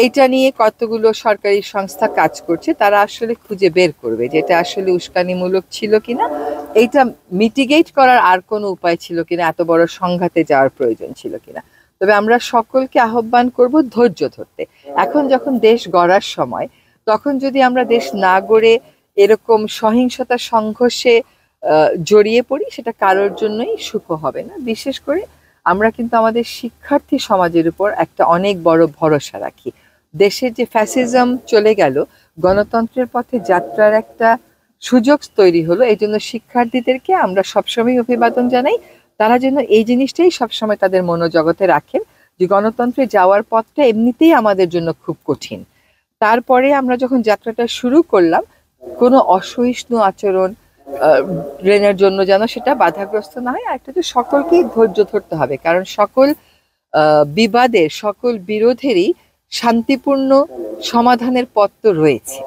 এইটা নিয়ে কতগুলো সরকারি সংস্থা কাজ করছে, তারা আসলে খুঁজে বের করবে যে এটা আসলে উস্কানিমূলক ছিল কিনা, এইটা মিটিগেট করার আর কোনো উপায় ছিল কিনা, এত বড় সংঘাতে যাওয়ার প্রয়োজন ছিল কিনা। তবে আমরা সকলকে আহ্বান করব ধৈর্য ধরতে। এখন যখন দেশ গড়ার সময়, তখন যদি আমরা দেশ না গড়ে এরকম সহিংসতা সংঘর্ষে জড়িয়ে পড়ি, সেটা কারোর জন্যই সুখ হবে না। বিশেষ করে আমরা কিন্তু আমাদের শিক্ষার্থী সমাজের উপর একটা অনেক বড় ভরসা রাখি। দেশের যে ফ্যাসিজম চলে গেল, গণতন্ত্রের পথে যাত্রার একটা সুযোগ তৈরি হলো। এই জন্য শিক্ষার্থীদেরকে আমরা সবসময় অভিবাদন জানাই। তারা যেন এই জিনিসটাই সবসময় তাদের মনোজগতে রাখেন যে গণতন্ত্রে যাওয়ার পথটা এমনিতেই আমাদের জন্য খুব কঠিন। তারপরে আমরা যখন যাত্রাটা শুরু করলাম, কোনো অসহিষ্ণু আচরণ ট্রেনের জন্য যেন সেটা বাধাগ্রস্ত না হয়। আর একটা যে সকলকেই ধৈর্য ধরতে হবে, কারণ সকল বিবাদের, সকল বিরোধেরই শান্তিপূর্ণ সমাধানের পথ তো রয়েছে।